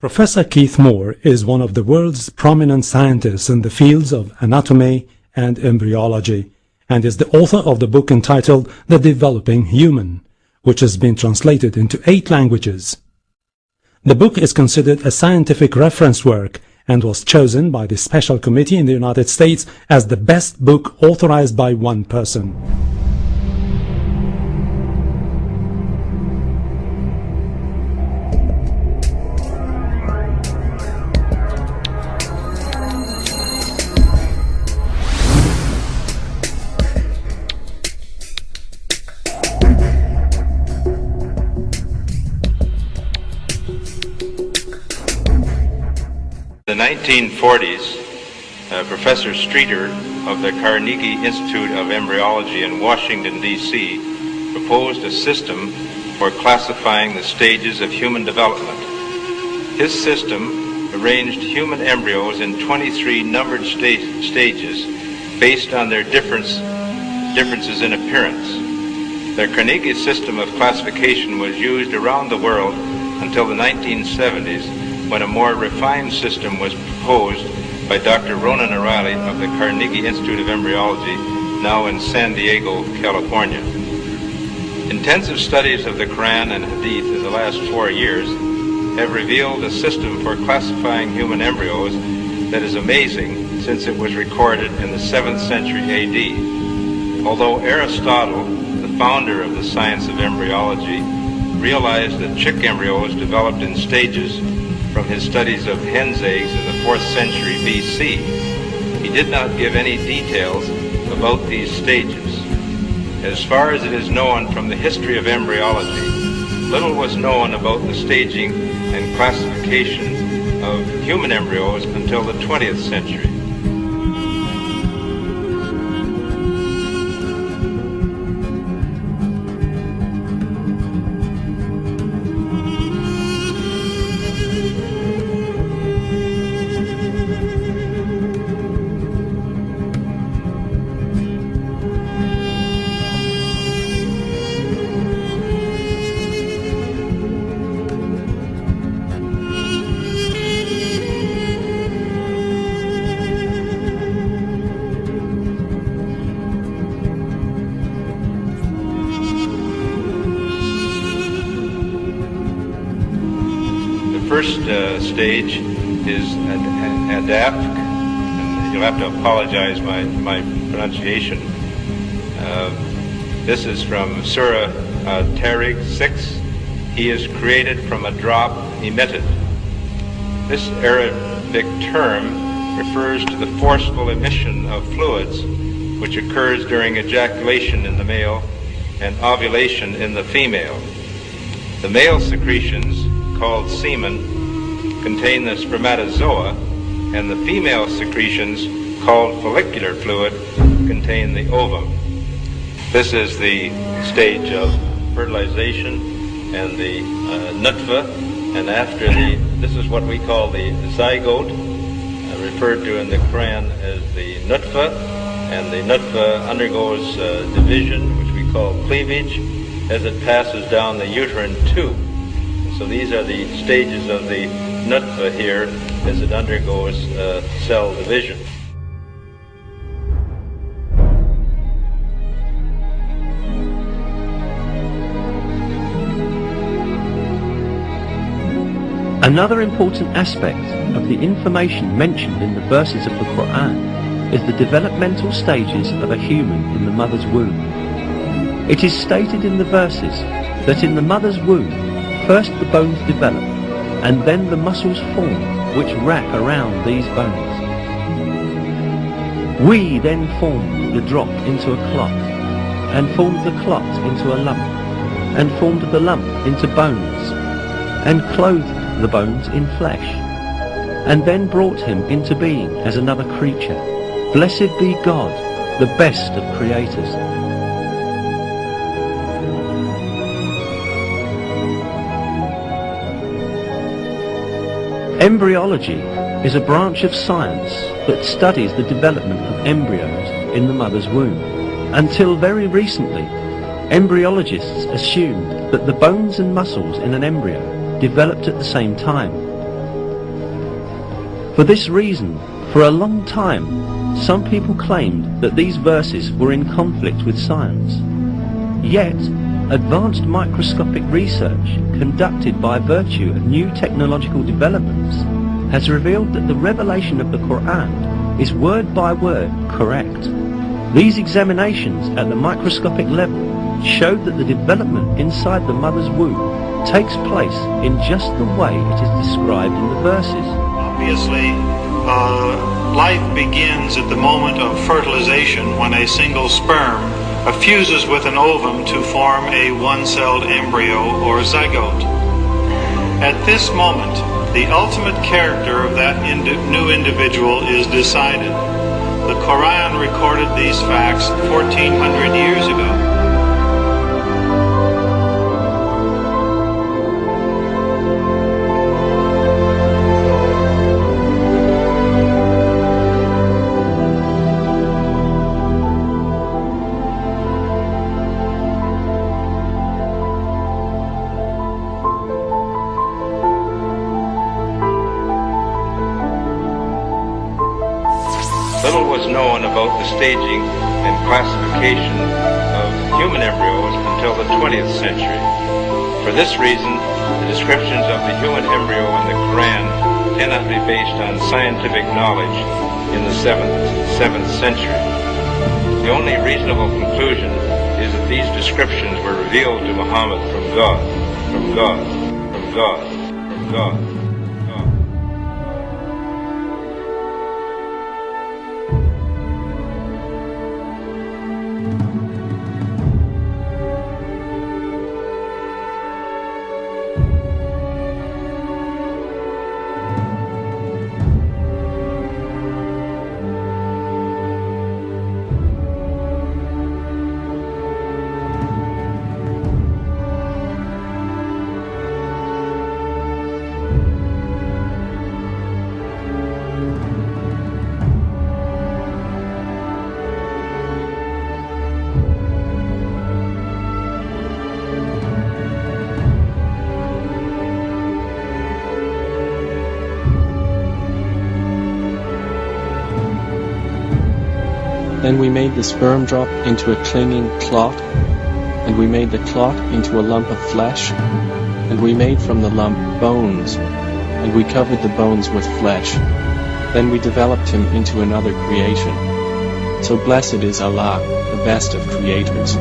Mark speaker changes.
Speaker 1: Professor Keith Moore is one of the world's prominent scientists in the fields of anatomy and embryology, and is the author of the book entitled The Developing Human, which has been translated into 8 languages. The book is considered a scientific reference work and was chosen by the Special Committee in the United States as the best book authorized by one person.
Speaker 2: In the 1940s, Professor Streeter of the Carnegie Institute of Embryology in Washington, D.C. proposed a system for classifying the stages of human development. His system arranged human embryos in 23 numbered stages based on their differences in appearance. The Carnegie system of classification was used around the world until the 1970s, when a more refined system was proposed by Dr. Ronan O'Reilly of the Carnegie Institute of Embryology, now in San Diego, California. Intensive studies of the Quran and Hadith in the last 4 years have revealed a system for classifying human embryos that is amazing, since it was recorded in the 7th century AD. Although Aristotle, the founder of the science of embryology, realized that chick embryos developed in stages from his studies of hen's eggs in the 4th century BC, he did not give any details about these stages. As far as it is known from the history of embryology, little was known about the staging and classification of human embryos until the 20th century. First stage is Adaf, and you'll have to apologize my pronunciation. This is from Surah Tariq 6. He is created from a drop emitted. This Arabic term refers to the forceful emission of fluids which occurs during ejaculation in the male and ovulation in the female. The male secretions, called semen, contain the spermatozoa, and the female secretions, called follicular fluid, contain the ovum. This is the stage of fertilization and the nutfa, and after this is what we call the zygote, referred to in the Quran as the nutfa, and the nutfa undergoes division, which we call cleavage, as it passes down the uterine tube. So these are the stages of the nutfa here as it undergoes cell division.
Speaker 3: Another important aspect of the information mentioned in the verses of the Quran is the developmental stages of a human in the mother's womb. It is stated in the verses that in the mother's womb, first the bones develop, and then the muscles form which wrap around these bones. We then formed the drop into a clot, and formed the clot into a lump, and formed the lump into bones, and clothed the bones in flesh, and then brought him into being as another creature. Blessed be God, the best of creators. Embryology is a branch of science that studies the development of embryos in the mother's womb. Until very recently, embryologists assumed that the bones and muscles in an embryo developed at the same time. For this reason, for a long time, some people claimed that these verses were in conflict with science. Yet, advanced microscopic research conducted by virtue of new technological developments has revealed that the revelation of the Quran is word by word correct. These examinations at the microscopic level showed that the development inside the mother's womb takes place in just the way it is described in the verses.
Speaker 4: Obviously, life begins at the moment of fertilization when a single sperm fuses with an ovum to form a one-celled embryo or zygote. At this moment, the ultimate character of that new individual is decided. The Quran recorded these facts 1400 years ago.
Speaker 2: Little was known about the staging and classification of human embryos until the 20th century. For this reason, the descriptions of the human embryo in the Quran cannot be based on scientific knowledge in the 7th century. The only reasonable conclusion is that these descriptions were revealed to Muhammad from God, from God, from God, from God.
Speaker 5: Then we made the sperm drop into a clinging clot, and we made the clot into a lump of flesh, and we made from the lump bones, and we covered the bones with flesh. Then we developed him into another creation. So blessed is Allah, the best of creators.